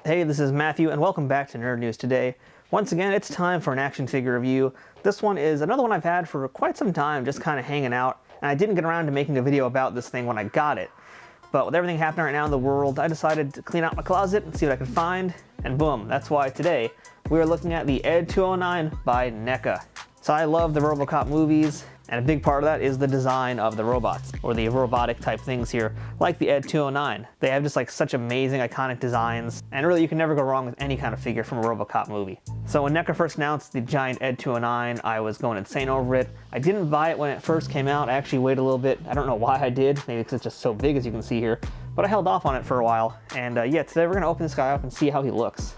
Hey, this is Matthew, and welcome back to Nerd News Today. Once again, it's time for an action figure review. This one is another one I've had for quite some time, just kind of hanging out, and I didn't get around to making a video about this thing when I got it. But with everything happening right now in the world, I decided to clean out my closet and see what I could find, and boom, that's why today we are looking at the ED-209 by NECA. So I love the RoboCop movies, and a big part of that is the design of the robots, or the robotic type things here, like the ED-209. They have just like such amazing, iconic designs, and really you can never go wrong with any kind of figure from a RoboCop movie. So when NECA first announced the giant ED-209, I was going insane over it. I didn't buy it when it first came out. I actually waited a little bit. I don't know why I did, maybe because it's just so big as you can see here, but I held off on it for a while. And yeah, today we're gonna open this guy up and see how he looks.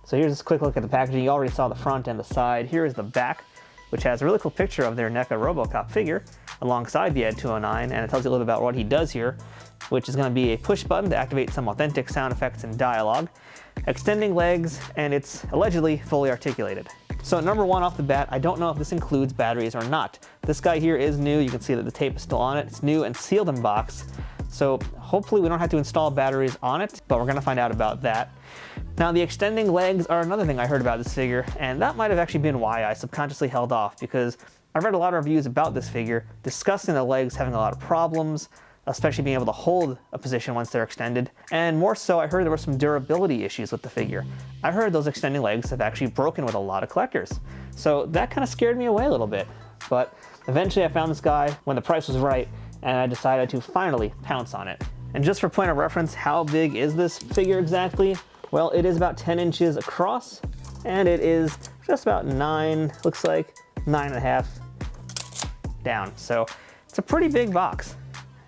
So here's just a quick look at the packaging. You already saw the front and the side. Here is the back, which has a really cool picture of their NECA RoboCop figure alongside the ED-209, and it tells you a little bit about what he does here, which is going to be a push button to activate some authentic sound effects and dialogue, extending legs, and it's allegedly fully articulated. So number one off the bat, I don't know if this includes batteries or not. This guy here is new. You can see that the tape is still on it. It's new and sealed in box. So hopefully we don't have to install batteries on it, but we're going to find out about that. Now the extending legs are another thing I heard about this figure, and that might have actually been why I subconsciously held off, because I've read a lot of reviews about this figure discussing the legs having a lot of problems, especially being able to hold a position once they're extended, and more so I heard there were some durability issues with the figure. I heard those extending legs have actually broken with a lot of collectors, so that kind of scared me away a little bit. But eventually I found this guy when the price was right, and I decided to finally pounce on it. And just for point of reference, how big is this figure exactly? Well, it is about 10 inches across, and it is just about 9.5 down. So it's a pretty big box,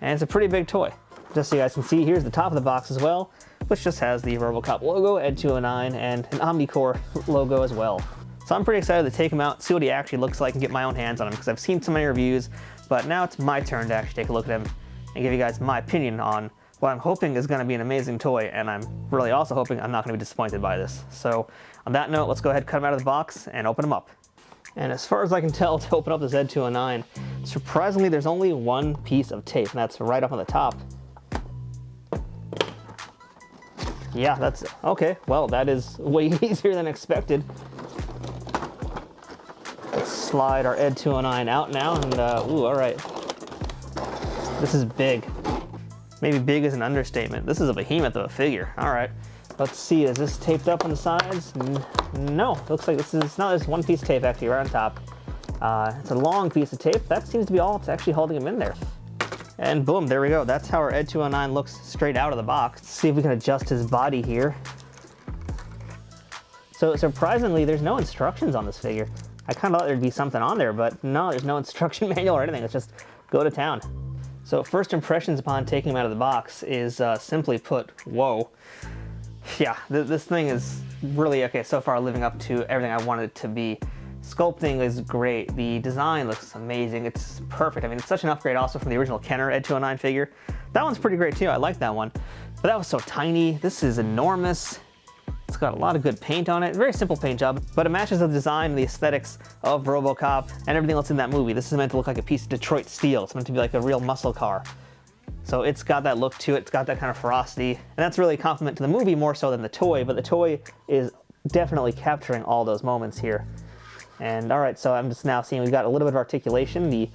and it's a pretty big toy. Just so you guys can see, here's the top of the box as well, which just has the RoboCop logo, ED-209, and an Omnicore logo as well. So I'm pretty excited to take him out, see what he actually looks like, and get my own hands on him, because I've seen so many reviews, but now it's my turn to actually take a look at him and give you guys my opinion on what I'm hoping is going to be an amazing toy, and I'm really also hoping I'm not going to be disappointed by this. So on that note, let's go ahead and cut him out of the box and open him up. And as far as I can tell, to open up this ED-209, surprisingly there's only one piece of tape, and that's right up on the top. Yeah, that's okay. Well, that is way easier than expected. Let's slide our ED-209 out now, and ooh, all right. This is big. Maybe big is an understatement. This is a behemoth of a figure. All right, let's see. Is this taped up on the sides? No, looks like this is not. There's one piece of tape actually right on top. It's a long piece of tape. That seems to be all that's actually holding him in there. And boom, there we go. That's how our ED-209 looks straight out of the box. Let's see if we can adjust his body here. So surprisingly, there's no instructions on this figure. I kind of thought there'd be something on there, but no, there's no instruction manual or anything. It's just go to town. So first impressions upon taking him out of the box is simply put, whoa. Yeah, this thing is really, okay, so far living up to everything I wanted it to be. Sculpting is great. The design looks amazing. It's perfect. I mean, it's such an upgrade also from the original Kenner ED-209 figure. That one's pretty great too. I like that one. But that was so tiny. This is enormous. It's got a lot of good paint on it. Very simple paint job, but it matches the design and the aesthetics of RoboCop and everything else in that movie. This is meant to look like a piece of Detroit steel. It's meant to be like a real muscle car. So it's got that look to it. It's got that kind of ferocity. And that's really a compliment to the movie more so than the toy, but the toy is definitely capturing all those moments here. And all right, so I'm just now seeing we've got a little bit of articulation. The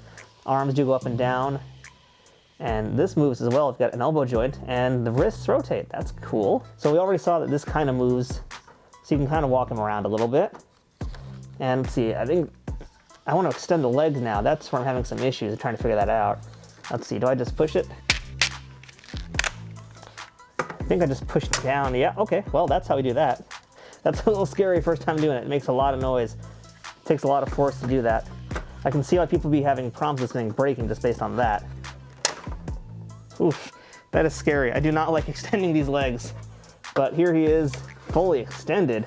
arms do go up and down. And this moves as well. We've got an elbow joint, and the wrists rotate. That's cool. So we already saw that this kind of moves, so you can kind of walk him around a little bit. And let's see, I think I want to extend the legs now. That's where I'm having some issues. I'm trying to figure that out. Let's see, do I just push it? I think I just pushed it down. Yeah, okay, well, that's how we do that. That's a little scary first time doing it. It makes a lot of noise. It takes a lot of force to do that. I can see why people be having problems with this thing breaking just based on that. Oof, that is scary. I do not like extending these legs, but here he is, fully extended.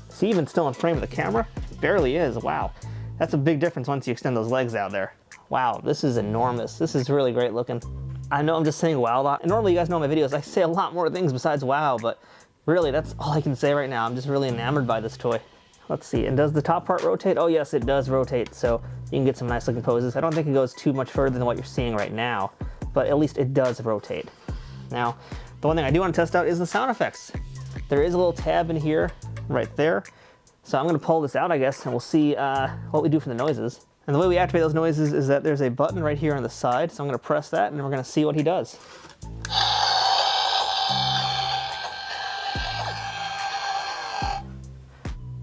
Is he even still in frame of the camera? Barely is, wow. That's a big difference once you extend those legs out there. Wow, this is enormous. This is really great looking. I know I'm just saying wow a lot, and normally you guys know in my videos I say a lot more things besides wow, but really that's all I can say right now. I'm just really enamored by this toy. Let's see, and does the top part rotate? Oh yes, it does rotate, so you can get some nice looking poses. I don't think it goes too much further than what you're seeing right now, but at least it does rotate. Now, the one thing I do want to test out is the sound effects. There is a little tab in here, right there. So I'm gonna pull this out, I guess, and we'll see what we do for the noises. And the way we activate those noises is that there's a button right here on the side. So I'm gonna press that and then we're gonna see what he does.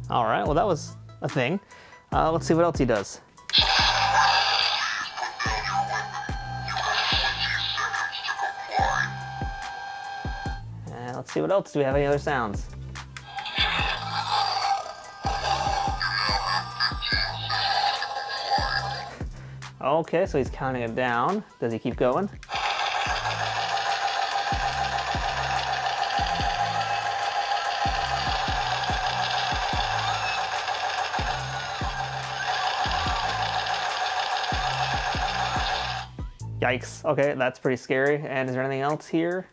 All right, well that was a thing. Let's see what else he does. And let's see what else. Do we have any other sounds? Okay, so he's counting it down. Does he keep going? Yikes. Okay, that's pretty scary. And is there anything else here?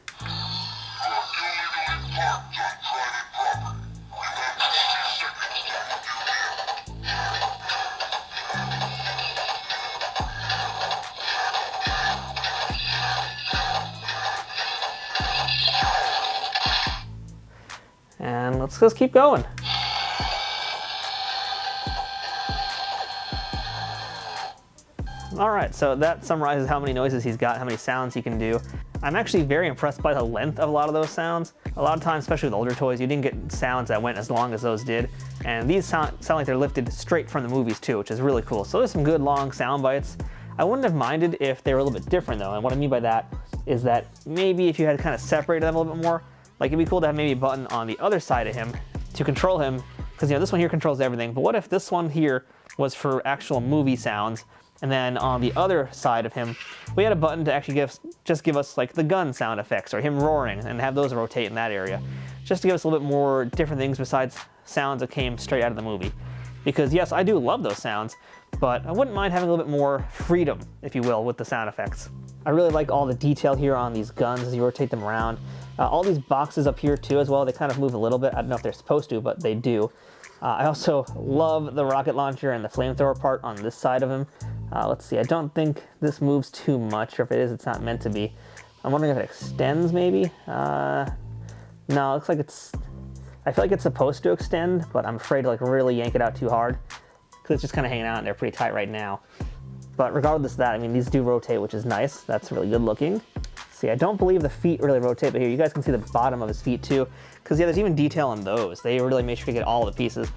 And let's just keep going. All right, so that summarizes how many noises he's got, how many sounds he can do. I'm actually very impressed by the length of a lot of those sounds. A lot of times, especially with older toys, you didn't get sounds that went as long as those did. And these sound like they're lifted straight from the movies too, which is really cool. So there's some good long sound bites. I wouldn't have minded if they were a little bit different though. And what I mean by that is that maybe if you had kind of separated them a little bit more, like it'd be cool to have maybe a button on the other side of him to control him. Because this one here controls everything. But what if this one here was for actual movie sounds? And then on the other side of him, we had a button to actually just give us like the gun sound effects or him roaring and have those rotate in that area. Just to give us a little bit more different things besides sounds that came straight out of the movie. Because yes, I do love those sounds, but I wouldn't mind having a little bit more freedom, if you will, with the sound effects. I really like all the detail here on these guns as you rotate them around. All these boxes up here too as well, they kind of move a little bit. I don't know if they're supposed to, but they do. I also love the rocket launcher and the flamethrower part on this side of him. Let's see, I don't think this moves too much, or if it is, it's not meant to be. I'm wondering if it extends maybe? No, it looks like I feel like it's supposed to extend, but I'm afraid to like really yank it out too hard because it's just kind of hanging out and they're pretty tight right now. But regardless of that, I mean, these do rotate, which is nice. That's really good looking. See, I don't believe the feet really rotate, but here you guys can see the bottom of his feet too, because yeah, there's even detail on those. They really make sure to get all the pieces.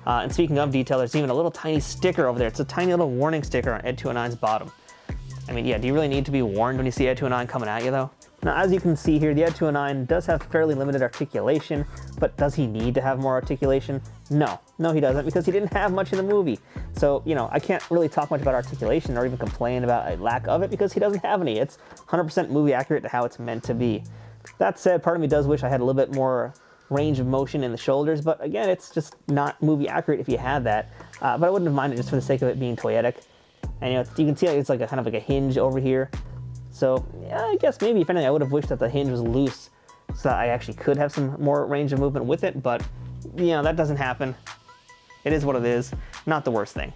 And speaking of detail, there's even a little tiny sticker over there. It's a tiny little warning sticker on ED-209's bottom. I mean, yeah, do you really need to be warned when you see ED-209 coming at you though? Now, as you can see here, the ED-209 does have fairly limited articulation, but does he need to have more articulation? No, he doesn't, because he didn't have much in the movie. So, I can't really talk much about articulation or even complain about a lack of it because he doesn't have any. It's 100% movie accurate to how it's meant to be. That said, part of me does wish I had a little bit more range of motion in the shoulders, but again, it's just not movie accurate if you had that. But I wouldn't have minded just for the sake of it being toyetic. And you can see it's like kind of like a hinge over here. So yeah, I guess maybe if anything, I would have wished that the hinge was loose so that I actually could have some more range of movement with it, but that doesn't happen. It is what it is, not the worst thing.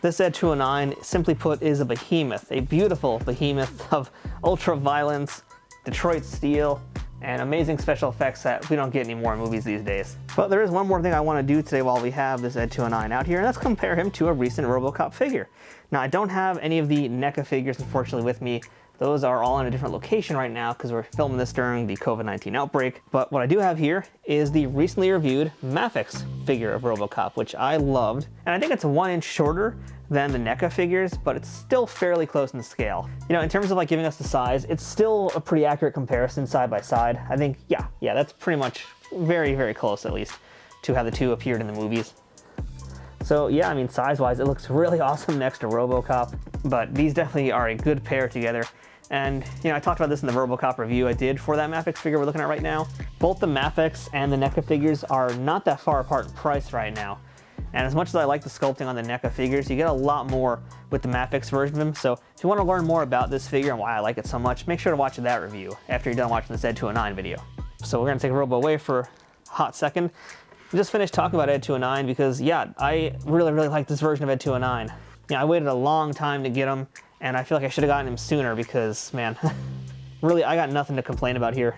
This ED-209, simply put, is a behemoth, a beautiful behemoth of ultra violence, Detroit steel, and amazing special effects that we don't get anymore in movies these days. But there is one more thing I want to do today while we have this ED-209 out here, and that's compare him to a recent RoboCop figure. Now, I don't have any of the NECA figures, unfortunately, with me. Those are all in a different location right now because we're filming this during the COVID-19 outbreak. But what I do have here is the recently reviewed Mafex figure of RoboCop, which I loved. And I think it's 1 inch shorter than the NECA figures, but it's still fairly close in scale. In terms of like giving us the size, it's still a pretty accurate comparison side by side. I think, yeah, that's pretty much very, very close at least to how the two appeared in the movies. So yeah, I mean, size-wise, it looks really awesome next to RoboCop, but these definitely are a good pair together. And, I talked about this in the RoboCop review I did for that Mafex figure we're looking at right now. Both the Mafex and the NECA figures are not that far apart in price right now. And as much as I like the sculpting on the NECA figures, you get a lot more with the Mafex version of them. So if you want to learn more about this figure and why I like it so much, make sure to watch that review after you're done watching this ED-209 video. So we're going to take Robo away for a hot second. We just finished talking about ED-209 because, yeah, I really, really like this version of ED-209. I waited a long time to get him, and I feel like I should have gotten him sooner because, man, really, I got nothing to complain about here.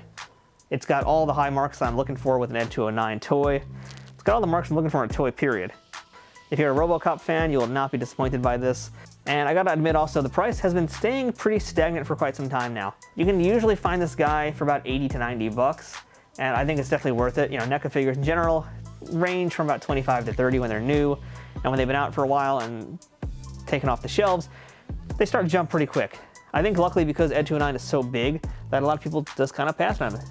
It's got all the high marks I'm looking for with an ED-209 toy. It's got all the marks I'm looking for in a toy, period. If you're a RoboCop fan, you will not be disappointed by this. And I gotta admit also, the price has been staying pretty stagnant for quite some time now. You can usually find this guy for about 80 to 90 bucks, and I think it's definitely worth it. You know, NECA figures in general range from about 25 to 30 when they're new, and when they've been out for a while and taken off the shelves, they start to jump pretty quick. I think luckily because ED-209 is so big that a lot of people just kind of pass on it.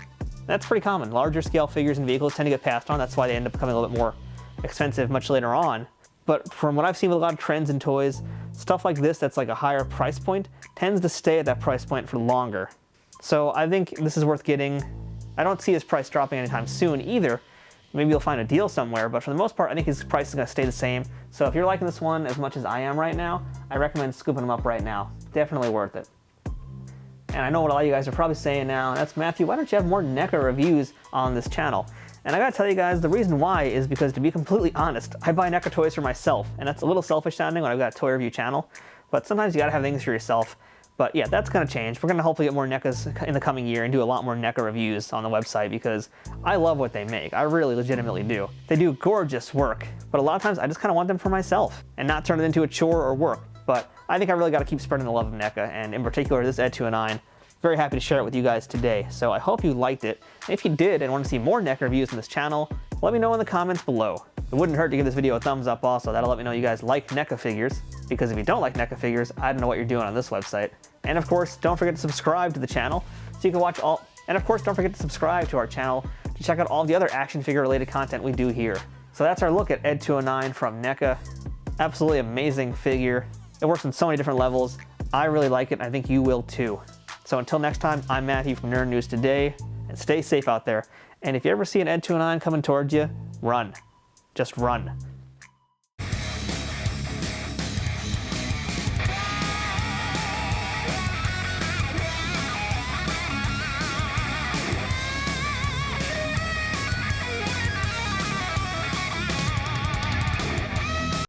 That's pretty common. Larger scale figures and vehicles tend to get passed on. That's why they end up becoming a little bit more expensive much later on. But from what I've seen with a lot of trends in toys, stuff like this that's like a higher price point tends to stay at that price point for longer. So I think this is worth getting. I don't see his price dropping anytime soon either. Maybe you'll find a deal somewhere, but for the most part, I think his price is gonna stay the same. So if you're liking this one as much as I am right now, I recommend scooping him up right now. Definitely worth it. And I know what a lot of you guys are probably saying now, that's Matthew, why don't you have more NECA reviews on this channel? And I gotta tell you guys, the reason why is because, to be completely honest, I buy NECA toys for myself, and that's a little selfish sounding when I've got a toy review channel, but sometimes you gotta have things for yourself. But yeah, that's gonna change. We're gonna hopefully get more NECAs in the coming year and do a lot more NECA reviews on the website because I love what they make. I really legitimately do. They do gorgeous work, but a lot of times I just kinda want them for myself and not turn it into a chore or work. But I think I really gotta keep spreading the love of NECA, and in particular this ED-209. Very happy to share it with you guys today. So I hope you liked it. If you did and want to see more NECA reviews on this channel, let me know in the comments below. It wouldn't hurt to give this video a thumbs up also. That'll let me know you guys like NECA figures, because if you don't like NECA figures, I don't know what you're doing on this website. And of course, don't forget to subscribe to the channel so you can watch all, and of course, don't forget to subscribe to our channel to check out all the other action figure related content we do here. So that's our look at ED-209 from NECA. Absolutely amazing figure. It works on so many different levels. I really like it, and I think you will too. So until next time, I'm Matthew from Nerd News Today, and stay safe out there. And if you ever see an ED-209 coming towards you, run. Just run.